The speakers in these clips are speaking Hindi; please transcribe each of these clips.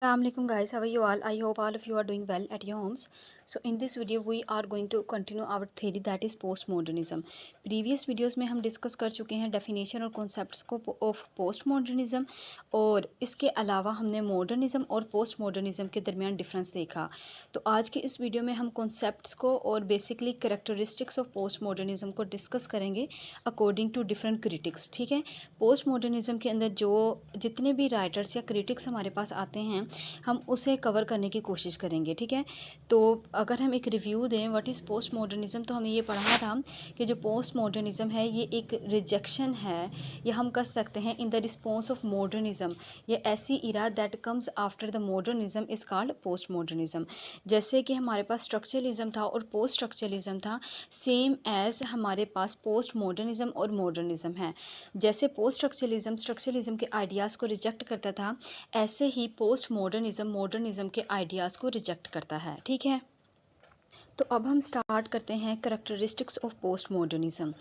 Assalamualaikum guys, how are you all? I hope all of you are doing well at your homes. So in this video we are going to continue our theory that is postmodernism. Previous videos में हम डिस्कस कर चुके हैं डेफिनेशन और कॉन्सेप्ट्स को ऑफ postmodernism और इसके अलावा हमने मॉडर्निज्म और पोस्ट मॉडर्निज्म के दरमियान डिफरेंस देखा। तो आज के इस वीडियो में हम कॉन्सेप्ट्स को और basically characteristics of post modernism को डिस्कस करेंगे अकॉर्डिंग टू डिफरेंट क्रिटिक्स। ठीक है, पोस्ट मॉडर्निज्म के अंदर जो जितने भी राइटर्स या क्रिटिक्स हमारे पास आते हैं हम उसे कवर करने की कोशिश करेंगे। ठीक है, तो अगर हम एक रिव्यू दें व्हाट इज़ पोस्ट मॉडर्निज्म, तो हमें ये पढ़ा था कि जो पोस्ट मॉडर्निज्म है ये एक रिजेक्शन है, या हम कह सकते हैं in the response of modernism, ये ऐसी era that comes after the modernism is called post modernism. जैसे कि हमारे पास स्ट्रक्चरलिज्म था और पोस्ट स्ट्रक्चरलिज्म था, सेम एज हमारे पास पोस्ट मॉडर्निज्म और मॉडर्निज्म है। जैसे पोस्ट स्ट्रक्चरलिज्म के आइडियाज़ को रिजेक्ट करता था, ऐसे ही पोस्ट मॉडर्निज्म के आइडियाज़ को रिजेक्ट करता है। ठीक है, तो अब हम स्टार्ट करते हैं करैक्टरिस्टिक्स ऑफ पोस्ट मॉडर्निज्म।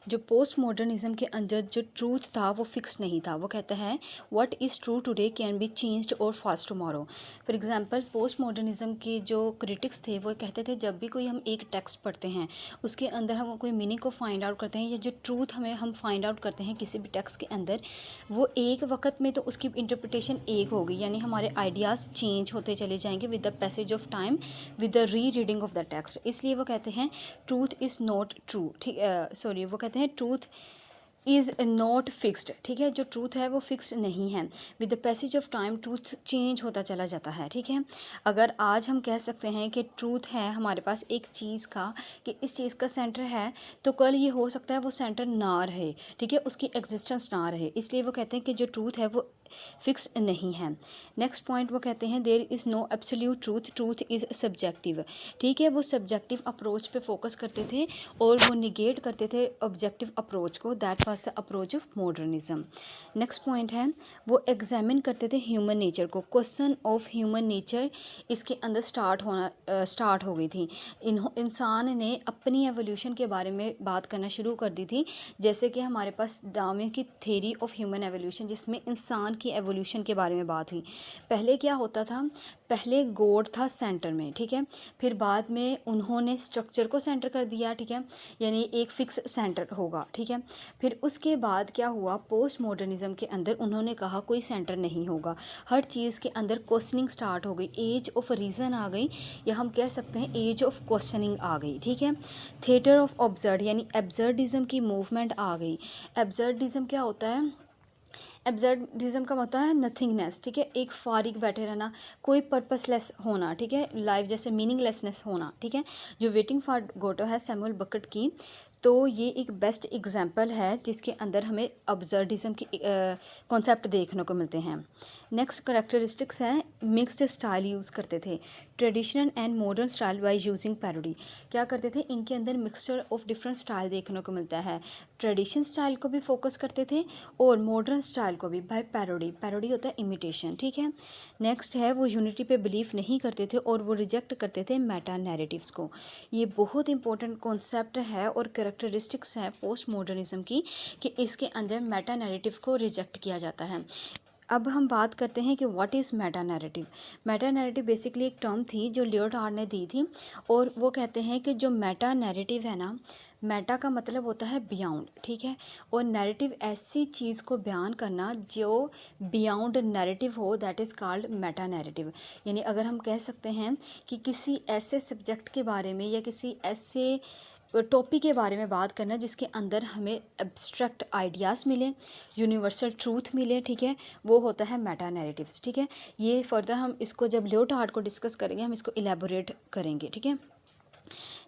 जो पोस्ट मॉडर्निज्म के अंदर जो ट्रूथ था वो फिक्स नहीं था। वो कहता है what is true today can be changed और फास्ट tomorrow. For example post modernism के जो क्रिटिक्स थे वो कहते थे जब भी कोई हम एक टेक्स्ट पढ़ते हैं उसके अंदर हम कोई मीनिंग को फाइंड आउट करते हैं, या जो ट्रूथ हमें हम फाइंड आउट करते हैं किसी भी टेक्स्ट के अंदर, वो एक वक्त में तो उसकी इंटरप्रिटेशन एक होगी, यानी हमारे आइडियाज़ चेंज होते चले जाएंगे with the passage of time, with the री रीडिंग ऑफ द टेक्स्ट। इसलिए वो कहते हैं ट्रूथ इज़ नॉट ट्रू। ठीक, सॉरी, वो कहते हैं ट्रूथ इज़ नॉट फिक्स्ड। ठीक है, जो ट्रूथ है वो फिक्स नहीं है, with the passage of time truth change होता चला जाता है। ठीक है, अगर आज हम कह सकते हैं कि ट्रूथ है हमारे पास एक चीज़ का कि इस चीज़ का सेंटर है, तो कल ये हो सकता है वो सेंटर ना रहे। ठीक है, उसकी एग्जिस्टेंस ना रहे। इसलिए वो कहते हैं कि जो ट्रूथ है वो फिक्स नहीं है। नेक्स्ट पॉइंट वो कहते हैं there is no absolute truth, truth is subjective. ठीक है, वो सब्जेक्टिव अप्रोच पे फोकस करते थे और वो निगेट करते थे ऑब्जेक्टिव अप्रोच को, that was the approach of modernism. Next point है वो एग्जामिन करते थे ह्यूमन नेचर को, क्वेश्चन ऑफ ह्यूमन नेचर इसके अंदर स्टार्ट हो गई थी। इंसान ने अपनी एवोल्यूशन के बारे में बात करना शुरू कर दी थी। जैसे कि हमारे पास डार्विन की थ्योरी ऑफ ह्यूमन एवोल्यूशन, जिसमें इंसान की एवोल्यूशन के बारे में बात हुई। पहले क्या होता था, पहले गॉड था सेंटर में। ठीक है, फिर बाद में उन्होंने स्ट्रक्चर को सेंटर कर दिया। ठीक है, यानी एक फिक्स सेंटर होगा। ठीक है, फिर उसके बाद क्या हुआ, पोस्ट मॉडर्निज्म के अंदर उन्होंने कहा कोई सेंटर नहीं होगा, हर चीज़ के अंदर क्वेश्चनिंग स्टार्ट हो गई, एज ऑफ रीज़न आ गई, या हम कह सकते हैं एज ऑफ क्वेश्चनिंग आ गई। ठीक है, थिएटर ऑफ ऑब्जर्ड यानी एब्जर्डिज्म की मूवमेंट आ गई। एब्जर्डिज्म क्या होता है, एब्जर्डिज्म का मतलब है नथिंगनेस। ठीक है, एक फारिग बैठे रहना, कोई पर्पसलेस होना। ठीक है, लाइफ जैसे मीनिंगलेसनेस होना। ठीक है, जो वेटिंग फॉर गोटो है सैमुअल बकट की, तो ये एक बेस्ट एग्जांपल है जिसके अंदर हमें अब्जर्डिज्म की कॉन्सेप्ट देखने को मिलते हैं। नेक्स्ट करेक्टरिस्टिक्स है मिक्स्ड स्टाइल यूज़ करते थे, traditional and modern style by using parody. क्या करते थे, इनके अंदर मिक्सचर ऑफ डिफरेंट स्टाइल देखने को मिलता है। ट्रेडिशन स्टाइल को भी फोकस करते थे और मॉडर्न स्टाइल को भी बाय पैरोडी। पैरोडी होता है इमिटेशन। ठीक है, नेक्स्ट है वो यूनिटी पे बिलीव नहीं करते थे और वो रिजेक्ट करते थे मेटा नैरेटिव्स को। ये बहुत इंपॉर्टेंट कॉन्सेप्ट है और कैरेक्टरिस्टिक्स है पोस्ट मॉडर्निज्म की कि इसके अंदर मेटा नैरेटिव को रिजेक्ट किया जाता है। अब हम बात करते हैं कि what is Meta narrative. Meta narrative basically एक टर्म थी जो लियोटार्ड ने दी थी, और वो कहते हैं कि जो मेटा नैरेटिव है ना, मेटा का मतलब होता है बियॉन्ड। ठीक है, और नैरेटिव ऐसी चीज़ को बयान करना जो बियॉन्ड नैरेटिव हो, that is called meta narrative. यानी अगर हम कह सकते हैं कि किसी ऐसे सब्जेक्ट के बारे में या किसी ऐसे टॉपिक के बारे में बात करना जिसके अंदर हमें एब्स्ट्रैक्ट आइडियाज़ मिले, यूनिवर्सल ट्रूथ मिले। ठीक है, वो होता है मेटा नैरेटिव्स। ठीक है, ये फर्दर हम इसको जब लियोटार्ड को डिस्कस करेंगे हम इसको इलेबोरेट करेंगे। ठीक है,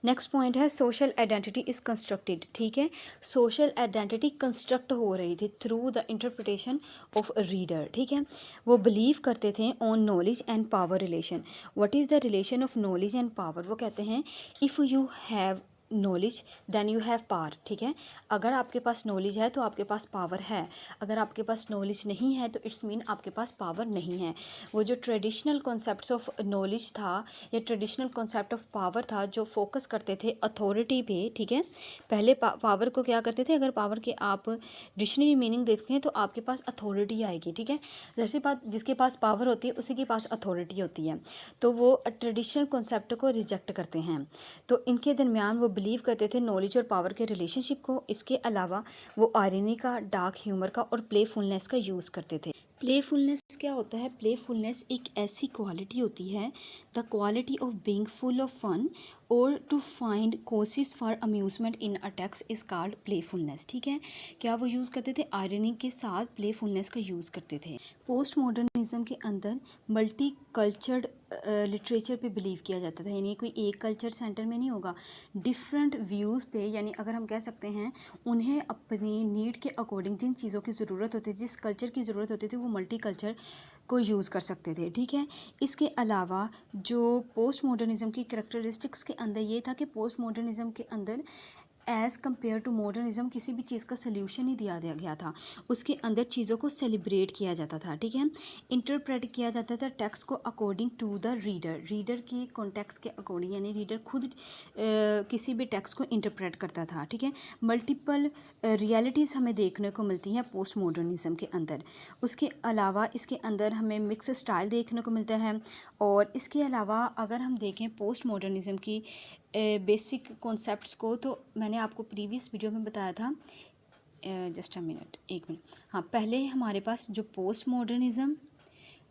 नेक्स्ट पॉइंट है सोशल आइडेंटिटी इज़ कंस्ट्रक्टेड। ठीक है, सोशल आइडेंटिटी कंस्ट्रक्ट हो रही थी through the interpretation of reader. ठीक है, वो बिलीव करते थे on knowledge and power relation. What is the relation of knowledge and power, वो कहते हैं if you have knowledge then you have power, ठीक है। अगर आपके पास नॉलेज है तो आपके पास पावर है, अगर आपके पास नॉलेज नहीं है तो इट्स मीन आपके पास पावर नहीं है। वो जो ट्रेडिशनल कॉन्सेप्ट्स ऑफ नॉलेज था या ट्रेडिशनल कॉन्सेप्ट ऑफ पावर था जो फोकस करते थे अथॉरिटी पे, ठीक है। पहले पावर को क्या करते थे, अगर पावर के आप डिक्शनरी मीनिंग देखते हैं तो आपके पास अथॉरिटी आएगी, ठीक है। जैसी बात जिसके पास पावर होती है उसी के पास अथॉरिटी होती है, तो वो ट्रेडिशनल कॉन्सेप्ट को रिजेक्ट करते हैं। तो इनके दरमियान वो बिलीव करते थे नॉलेज और पावर के रिलेशनशिप को। इसके अलावा वो आयरनी का, डार्क ह्यूमर का और प्लेफुलनेस का यूज़ करते थे। प्लेफुलनेस क्या होता है? प्लेफुलनेस एक ऐसी क्वालिटी होती है, the quality of being full of fun और to find occasions for amusement in a text is called playfulness, ठीक है। क्या वो यूज़ करते थे? आयरनी के साथ प्लेफुलनेस का यूज़ करते थे। पोस्ट मॉडर्निज्म के अंदर मल्टी कल्चर्ड लिटरेचर पे बिलीव किया जाता था, यानी कोई एक कल्चर सेंटर में नहीं होगा, डिफरेंट व्यूज़ पे, यानी अगर हम कह सकते हैं उन्हें अपनी नीड के अकॉर्डिंग जिन चीज़ों की ज़रूरत होती थी, जिस कल्चर की ज़रूरत होती थी, वो मल्टी कल्चर को यूज़ कर सकते थे, ठीक है। इसके अलावा जो पोस्ट मॉडर्निज़म की करैक्टरिस्टिक्स के अंदर ये था कि पोस्ट मॉडर्निज़म के अंदर एज़ कम्पेयर टू मॉडर्निज़म किसी भी चीज़ का सल्यूशन नहीं दिया गया था, उसके अंदर चीज़ों को सेलिब्रेट किया जाता था, ठीक है। इंटरप्रेट किया जाता था टेक्स्ट को according to the reader, reader की कॉन्टेक्स्ट के अकॉर्डिंग, यानी रीडर खुद किसी भी टेक्स्ट को इंटरप्रेट करता था, ठीक है। मल्टीपल रियलिटीज़ हमें देखने को मिलती हैं पोस्ट मॉडर्निज़म के अंदर। उसके अलावा इसके अंदर हमें मिक्स स्टाइल देखने को मिलता है। और इसके अलावा अगर हम देखें पोस्ट मॉडर्निज़म की बेसिक कॉन्सेप्ट्स को, तो मैंने आपको प्रीवियस वीडियो में बताया था, जस्ट अ मिनट, एक मिनट, हाँ। पहले हमारे पास जो पोस्ट मॉडर्निज़म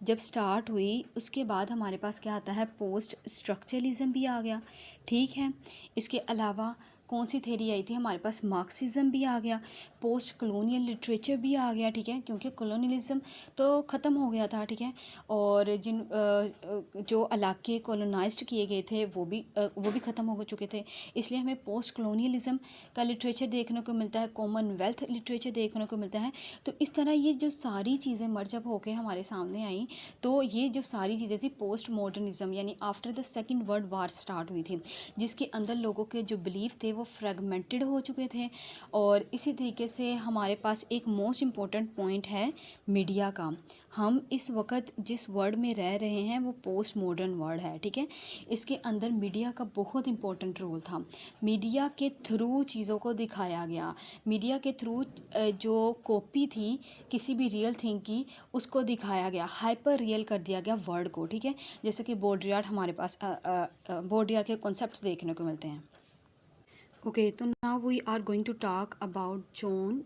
जब स्टार्ट हुई उसके बाद हमारे पास क्या आता है, पोस्ट स्ट्रक्चरलिज्म भी आ गया, ठीक है। इसके अलावा कौन सी थेरी आई थी हमारे पास, मार्क्सिज्म भी आ गया, पोस्ट कॉलोनियल लिटरेचर भी आ गया, ठीक है, क्योंकि कॉलोनियलिज्म तो ख़त्म हो गया था, ठीक है। और जिन जो इलाके कॉलोनाइज्ड किए गए थे वो भी ख़त्म हो चुके थे, इसलिए हमें पोस्ट कॉलोनियलिज्म का लिटरेचर देखने को मिलता है, कॉमनवेल्थ लिटरेचर देखने को मिलता है। तो इस तरह ये जो सारी चीज़ें मर्जअप होकर हमारे सामने आई, तो ये जो सारी चीज़ें थी पोस्ट मॉडर्निज़म, यानी after the second world war start हुई थी, जिसके अंदर लोगों के जो बिलीफ थे वो फ्रेगमेंटेड हो चुके थे। और इसी तरीके से हमारे पास एक मोस्ट इम्पॉर्टेंट पॉइंट है मीडिया का। हम इस वक्त जिस वर्ल्ड में रह रहे हैं वो पोस्ट मॉडर्न वर्ल्ड है, ठीक है। इसके अंदर मीडिया का बहुत इम्पोर्टेंट रोल था। मीडिया के थ्रू चीज़ों को दिखाया गया, मीडिया के थ्रू जो कॉपी थी किसी भी रियल थिंग की उसको दिखाया गया, हाइपर रियल कर दिया गया वर्ल्ड को, ठीक है। जैसे कि बॉड्रियार्ड, हमारे पास बॉड्रियार्ड के कॉन्सेप्ट्स देखने को मिलते हैं। ओके, तो now we are going to talk about Jean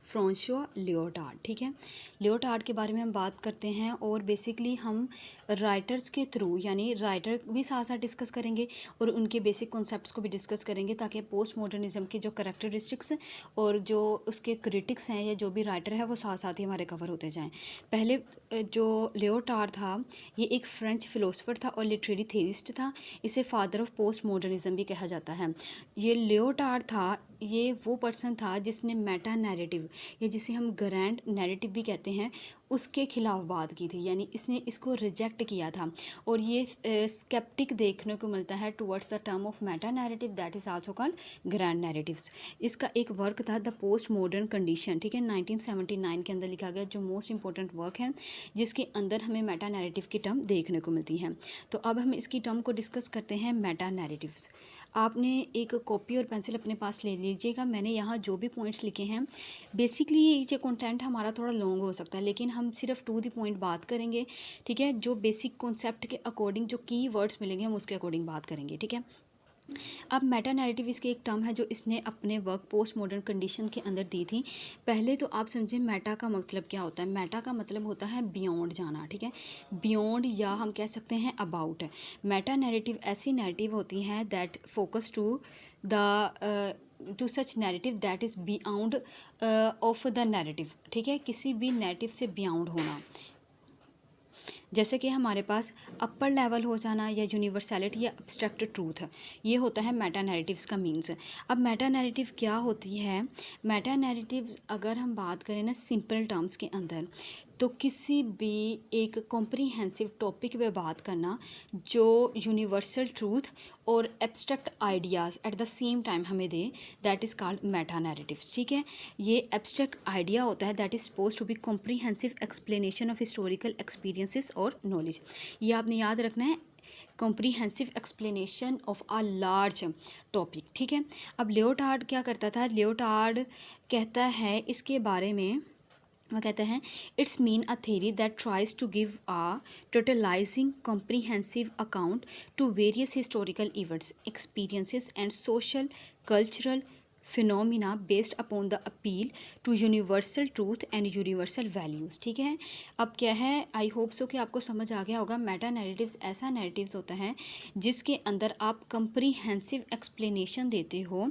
Francois Lyotard, ठीक है। लियोटार्ड के बारे में हम बात करते हैं और बेसिकली हम राइटर्स के थ्रू, यानी राइटर भी साथ साथ डिस्कस करेंगे और उनके बेसिक कॉन्सेप्ट्स को भी डिस्कस करेंगे, ताकि पोस्ट मॉडर्निज्म के जो करैक्टरिस्टिक्स और जो उसके क्रिटिक्स हैं या जो भी राइटर है वो साथ साथ ही हमारे कवर होते जाएँ। पहले जो लियोटार्ड था ये एक फ्रेंच फ़िलोसोफर था और लिटरेरी थेरिस्ट था, इसे फादर ऑफ पोस्ट मॉडर्निज्म भी कहा जाता है। ये लियोटार्ड था, ये वो पर्सन था जिसने मेटा नैरेटिव या जिसे हम ग्रैंड नैरेटिव भी कहते हैं उसके खिलाफ बात की थी, यानी इसने इसको रिजेक्ट किया था। और ये स्केप्टिक देखने को मिलता है towards the term of Meta narrative that is also called grand narratives. इसका एक वर्क था द पोस्ट मॉडर्न कंडीशन, ठीक है, 1979 के अंदर लिखा गया, जो मोस्ट इंपॉर्टेंट वर्क है जिसके अंदर हमें मेटा नैरेटिव की टर्म देखने को मिलती है। तो अब हम इसकी टर्म को डिस्कस करते हैं, मेटा नैरेटिव्स। आपने एक कॉपी और पेंसिल अपने पास ले लीजिएगा। मैंने यहाँ जो भी पॉइंट्स लिखे हैं, बेसिकली ये कंटेंट हमारा थोड़ा लॉन्ग हो सकता है, लेकिन हम सिर्फ टू द पॉइंट बात करेंगे, ठीक है। जो बेसिक कॉन्सेप्ट के अकॉर्डिंग जो की वर्ड्स मिलेंगे हम उसके अकॉर्डिंग बात करेंगे, ठीक है। अब मेटा नैरेटिव इसकी एक टर्म है जो इसने अपने वर्क पोस्ट मॉडर्न कंडीशन के अंदर दी थी। पहले तो आप समझें मेटा का मतलब क्या होता है। मेटा का मतलब होता है बियॉन्ड जाना, ठीक है, बियॉन्ड, या हम कह सकते हैं अबाउट। मेटा नैरेटिव ऐसी नैरेटिव होती हैं that focus to such narrative that is beyond of the narrative, ठीक है, किसी भी नैरेटिव से बियॉन्ड होना। जैसे कि हमारे पास अपर लेवल हो जाना या यूनिवर्सैलिटी या एब्स्ट्रैक्ट ट्रूथ, ये होता है मेटा नैरेटिव्स का मीन्स। अब मेटा नैरेटिव क्या होती है? मेटा नैरेटिव अगर हम बात करें ना सिंपल टर्म्स के अंदर, तो किसी भी एक कॉम्प्रिहेंसिव टॉपिक पे बात करना जो यूनिवर्सल ट्रूथ और abstract ideas at the same time हमें दे, that is called meta narrative. ठीक है, ये एब्स्ट्रैक्ट आइडिया होता है that is suppose to be comprehensive explanation of historical experiences और नॉलेज। ये आपने याद रखना है, comprehensive explanation of a large topic. ठीक है, अब लियोटार्ड क्या करता था, लियोटार्ड कहता है इसके बारे में, वह कहते हैं it's mean a theory that tries to give a totalising comprehensive account to various historical events, experiences and social cultural phenomena based upon the appeal to universal truth and universal values. ठीक है, अब क्या है, आई होप सो कि आपको समझ आ गया होगा। मेटा नैरेटिव्स ऐसा नैरेटिव्स होता है जिसके अंदर आप कंप्रीहेंसिव एक्सप्लेनेशन देते हो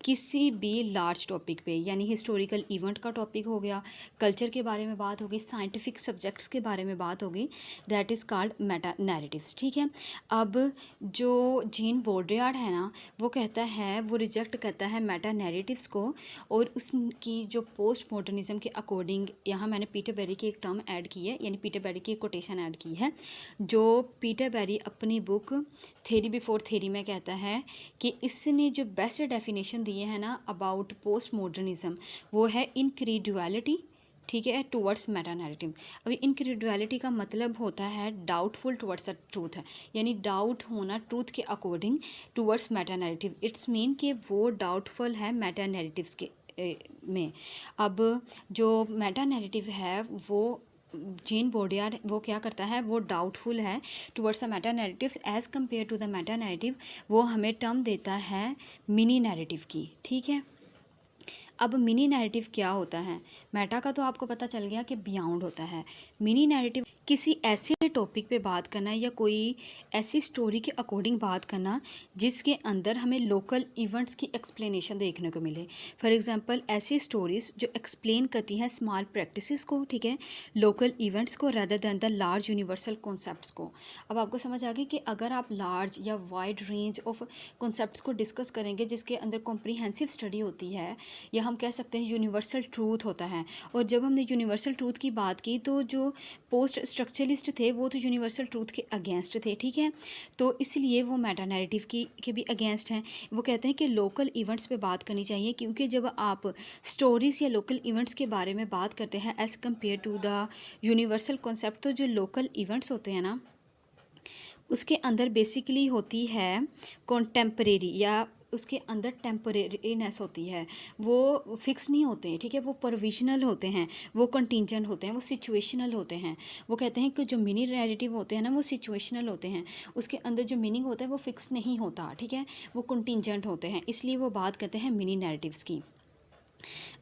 किसी भी लार्ज टॉपिक पे, यानी हिस्टोरिकल इवेंट का टॉपिक हो गया, कल्चर के बारे में बात होगी, साइंटिफिक सब्जेक्ट्स के बारे में बात होगी, that is called Meta narratives. ठीक है, अब जो जीन बोड्रियार्ड है ना, वो कहता है, वो रिजेक्ट करता है मेटा नैरेटिव्स को, और उसकी जो पोस्ट मॉडर्निज्म के अकॉर्डिंग, यहाँ मैंने पीटर बेरी की एक टर्म ऐड की है, यानी पीटर बेरी की एक कोटेशन ऐड की है, जो पीटर बेरी अपनी बुक थेरी बिफोर थेरी में कहता है कि इसने जो बेस्ट डेफिनेशन दिए हैं ना अबाउट पोस्ट मॉडर्निज्म, वो है इनक्रीडुअलिटी, ठीक है, टुवर्ड्स मेटा नैरेटिव। अभी इनक्रीडुअलिटी का मतलब होता है डाउटफुल टुवर्ड्स द ट्रूथ है, यानी डाउट होना ट्रूथ के according towards Meta narrative. It's mean कि वो डाउटफुल है मेटा नैरेटिव्स के में। अब जो मेटा नैरेटिव है वो जीन बोडियार्ड वो क्या करता है, वो डाउटफुल है towards the meta narratives as compare to the meta narrative. वो हमें टर्म देता है मिनी नैरेटिव की। ठीक है, अब मिनी नैरेटिव क्या होता है, मेटा का तो आपको पता चल गया कि बियॉन्ड होता है। मिनी नैरेटिव किसी ऐसे टॉपिक पे बात करना या कोई ऐसी स्टोरी के अकॉर्डिंग बात करना जिसके अंदर हमें लोकल इवेंट्स की एक्सप्लेनेशन देखने को मिले। फॉर एग्जांपल ऐसी स्टोरीज जो एक्सप्लेन करती हैं स्मॉल प्रैक्टिसेस को, ठीक है, लोकल इवेंट्स को, rather than the large universal concepts को। अब आपको समझ आ गई कि अगर आप लार्ज या वाइड रेंज ऑफ कॉन्सेप्ट्स को डिस्कस करेंगे जिसके अंदर कॉम्प्रिहेंसिव स्टडी होती है, या हम कह सकते हैं यूनिवर्सल ट्रूथ होता है। और जब हमने यूनिवर्सल ट्रूथ की बात की तो जो पोस्ट स्ट्रक्चरलिस्ट थे वो तो यूनिवर्सल ट्रूथ के अगेंस्ट थे। ठीक है, तो इसलिए वो मेटा नैरेटिव की के भी अगेंस्ट हैं। वो कहते हैं कि लोकल इवेंट्स पे बात करनी चाहिए, क्योंकि जब आप स्टोरीज़ या लोकल इवेंट्स के बारे में बात करते हैं as compare to the universal concept, तो जो लोकल इवेंट्स होते हैं ना उसके अंदर बेसिकली होती है कॉन्टेम्परेरी, या उसके अंदर टेम्परेरीनेस होती है, वो फिक्स नहीं होते हैं। ठीक है, वो प्रोविजनल होते हैं, वो कंटिंजेंट होते हैं, वो सिचुएशनल होते हैं। वो कहते हैं कि जो मिनी नैरेटिव होते हैं ना वो सिचुएशनल होते हैं, उसके अंदर जो मीनिंग होता है वो फिक्स नहीं होता। ठीक है, वो कंटिंजेंट होते हैं, इसलिए वो बात करते हैं मिनी नैरेटिव्स की।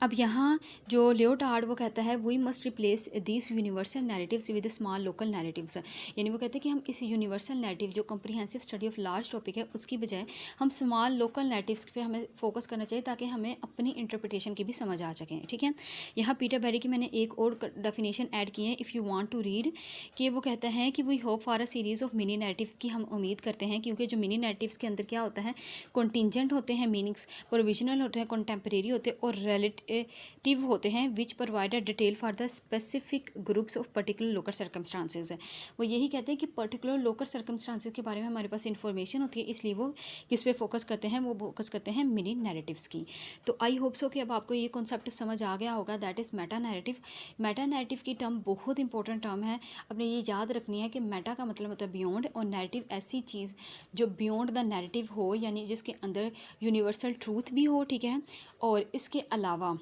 अब यहाँ जो लियोटार्ड वो कहता है we must replace this universal narratives with small local narratives, यानी वो कहते हैं कि हम इस यूनिवर्सल नैरेटिव जो comprehensive study of large topic है उसकी बजाय हम स्मॉल लोकल नैरेटिव्स पे हमें फोकस करना चाहिए ताकि हमें अपनी इंटरप्रिटेशन की भी समझ आ सकें। ठीक है, यहाँ पीटर बेरी की मैंने एक और डेफिनेशन ऐड की है, if you want to read, कि वो कहता है कि we hope for a series of mini narrative की हम उम्मीद करते हैं, क्योंकि जो मिनी नैरेटिव्स के अंदर क्या होता है, कॉन्टिंजेंट होते हैं मीनिंग्स, प्रोविजनल होते हैं, कंटेम्परेरी होते हैं और रिलेटिव होते हैं, which provide a detail for the specific groups of particular local circumstances है। वो यही कहते हैं कि पर्टिकुलर लोकल सर्कमस्टांसेस के बारे में हमारे पास इन्फॉर्मेशन होती है, इसलिए वो किस पे फोकस करते हैं, वो फोकस करते हैं मिनी नैरेटिव्स की। तो आई होप सो कि अब आपको ये कॉन्सेप्ट समझ आ गया होगा, that is Meta narrative. Meta narrative की टर्म बहुत इंपॉर्टेंट टर्म है, अपने ये याद रखनी है कि मेटा का मतलब होता है बियॉन्ड, और नैरेटिव ऐसी चीज़ जो बियॉन्ड द नैरेटिव हो, यानी जिसके अंदर यूनिवर्सल ट्रूथ भी हो। ठीक है, और इसके अलावा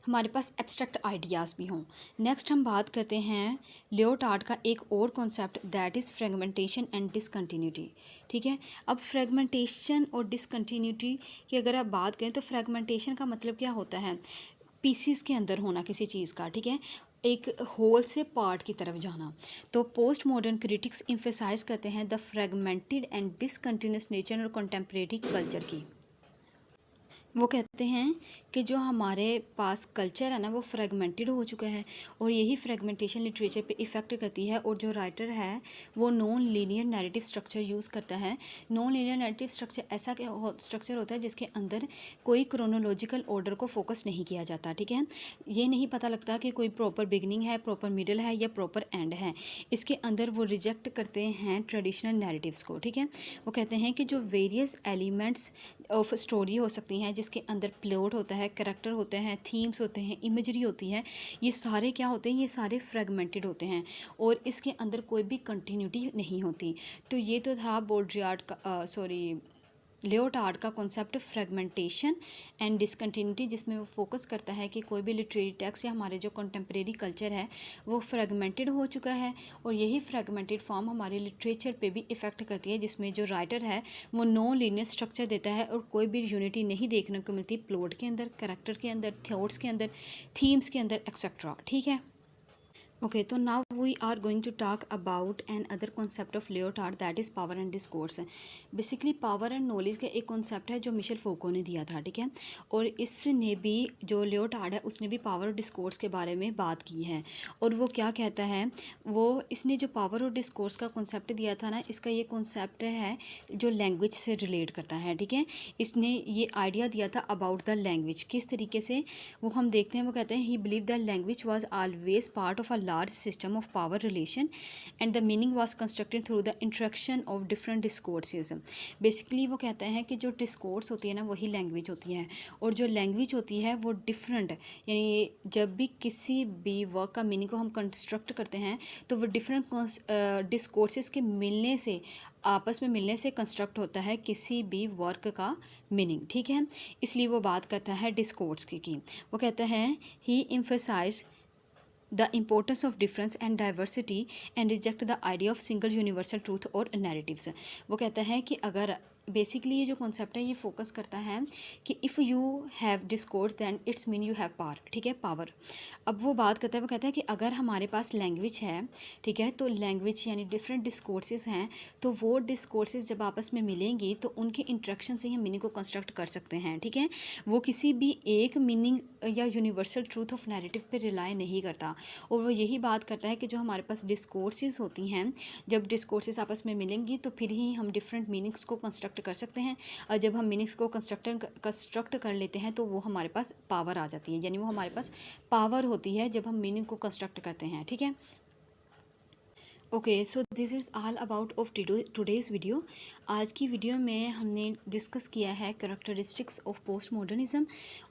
हमारे पास एब्स्ट्रैक्ट आइडियाज़ भी हों। नेक्स्ट हम बात करते हैं लियोटार्ड का एक और concept, that is fragmentation and discontinuity. ठीक है, अब फ्रेगमेंटेशन और डिसकंटिन्यूटी की अगर आप बात करें तो फ्रेगमेंटेशन का मतलब क्या होता है, पीसीस के अंदर होना किसी चीज़ का। ठीक है, एक होल से पार्ट की तरफ जाना। तो पोस्ट मॉडर्न क्रिटिक्स इम्फेसाइज करते हैं the fragmented and discontinuous nature और कंटेम्परेरी कल्चर की। वो कहते हैं कि जो हमारे पास कल्चर है ना वो फ्रेगमेंटेड हो चुका है और यही फ्रेगमेंटेशन लिटरेचर पे इफ़ेक्ट करती है। और जो राइटर है वो non linear narrative structure use करता है। नॉन लीनियर नैरेटिव स्ट्रक्चर ऐसा स्ट्रक्चर होता है जिसके अंदर कोई क्रोनोलॉजिकल ऑर्डर को फोकस नहीं किया जाता, ठीक है। ये नहीं पता लगता कि कोई प्रॉपर बिगनिंग है, प्रॉपर मिडल है या प्रॉपर एंड है। इसके अंदर वो रिजेक्ट करते हैं ट्रेडिशनल नैरेटिव्स को, ठीक है। वो कहते हैं कि जो वेरियस एलिमेंट्स ऑफ स्टोरी हो सकती हैं जिसके अंदर प्लॉट होता है, करैक्टर होते हैं, थीम्स होते हैं, इमेजरी होती है, ये सारे क्या होते हैं, ये सारे फ्रेगमेंटेड होते हैं और इसके अंदर कोई भी कंटिन्यूटी नहीं होती। तो ये तो था बोड्रियार्ड का लियोटार्ड का कॉन्सेप्ट फ्रेगमेंटेशन एंड डिसकंटिन्यूटी, जिसमें वो फोकस करता है कि कोई भी लिटरेरी टेक्स्ट या हमारे जो कंटेम्प्रेरी कल्चर है वो फ्रेगमेंटेड हो चुका है और यही फ्रेगमेंटेड फॉर्म हमारे लिटरेचर पे भी इफ़ेक्ट करती है, जिसमें जो राइटर है वो नॉन लीनियर स्ट्रक्चर देता है और कोई भी यूनिटी नहीं देखने को मिलती प्लॉट के अंदर, करैक्टर के अंदर, थॉट्स के अंदर, थीम्स के अंदर एक्सेट्रा, ठीक है। Okay, so now we are going to talk about another concept of Lyotard, that is power and discourse. Basically power and knowledge का एक कॉन्सेप्ट है जो मिशेल फोको ने दिया था, ठीक है। और इसने भी जो लियोटार्ड है उसने भी पावर और डिस्कोर्स के बारे में बात की है। और वो क्या कहता है, वो इसने जो पावर और डिस्कोर्स का कॉन्सेप्ट दिया था ना, इसका ये कॉन्सेप्ट है जो लैंग्वेज से रिलेट करता है, ठीक है। इसने ये आइडिया दिया था अबाउट द लैंग्वेज, किस तरीके से वो हम देखते हैं। वो कहते हैं ही believe the language was always part of a large system of power relation and the meaning was constructed through the interaction of different discourses. Basically वो कहते हैं कि जो डिस्कोर्स होती है ना वही लैंग्वेज होती है और जो लैंग्वेज होती है वो डिफरेंट, यानी जब भी किसी भी वर्क का मीनिंग को हम कंस्ट्रक्ट करते हैं तो वो डिफरेंट डिस्कोर्सेस के मिलने से, आपस में मिलने से कंस्ट्रक्ट होता है किसी भी वर्क का मीनिंग, ठीक है। इसलिए वो बात करता है डिस्कोर्स की। वो कहता है he emphasise the importance of difference and diversity and reject the idea of single universal truth और नैरेटिव्स। वो कहता है कि अगर बेसिकली ये जो कॉन्सेप्ट है ये फोकस करता है कि if you have discourse then it's mean you have power, ठीक है, पावर। अब वो बात करता है, वो कहता है कि अगर हमारे पास लैंग्वेज है, ठीक है, तो लैंग्वेज यानी डिफरेंट डिस्कोर्सेज हैं, तो वो डिस्कोर्सेज जब आपस में मिलेंगी तो उनके इंट्रैक्शन से ही हम मीनिंग को कंस्ट्रक्ट कर सकते हैं, ठीक है। वो किसी भी एक मीनिंग या यूनिवर्सल ट्रूथ ऑफ नैरेटिव पे रिलाई नहीं करता। और वो यही बात करता है कि जो हमारे पास डिस्कोर्सेज होती हैं, जब डिस्कोर्सेज आपस में मिलेंगी तो फिर ही हम डिफरेंट मीनिंग्स को कंस्ट्रक्ट कर सकते हैं। और जब हम मीनिंग्स को कंस्ट्रक्ट कर लेते हैं तो वो हमारे पास पावर आ जाती है, यानी वो हमारे पास पावर होती है जब हम मीनिंग को कंस्ट्रक्ट करते हैं, ठीक है। Okay, so this is all about of today's video. आज की वीडियो में हमने डिस्कस किया है कैरेक्टरिस्टिक्स ऑफ पोस्ट मॉडर्निज्म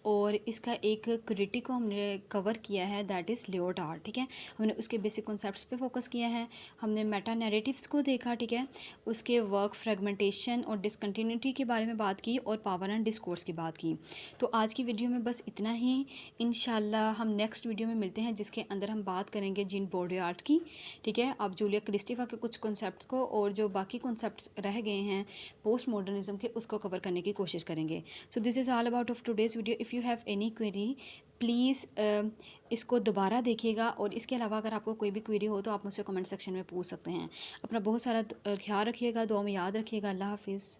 और इसका एक क्रिटिक को हमने कवर किया है, दैट इज़ लियोटार्ड, ठीक है। हमने उसके बेसिक कॉन्सेप्ट्स पे फोकस किया है, हमने मेटा नैरेटिव्स को देखा, ठीक है, उसके वर्क फ्रेगमेंटेशन और डिसकंटिन्यूटी के बारे में बात की और पावर एंड डिस्कोर्स की बात की। तो आज की वीडियो में बस इतना ही। इंशाल्लाह हम नेक्स्ट वीडियो में मिलते हैं जिसके अंदर हम बात करेंगे जीन बोड्रियार्ड की, ठीक है। अब जूलिया क्रिस्टीफा के कुछ कॉन्सेप्ट्स को और जो बाकी कॉन्सेप्ट्स रह गए हैं पोस्ट मॉडर्निज्म के उसको कवर करने की कोशिश करेंगे। So this is all about of today's video. If you have any query please इसको दोबारा देखिएगा और इसके अलावा अगर आपको कोई भी क्वेरी हो तो आप मुझसे कमेंट सेक्शन में पूछ सकते हैं। अपना बहुत सारा ख्याल रखिएगा, दुआ में याद रखिएगा। अल्लाह हाफिज़।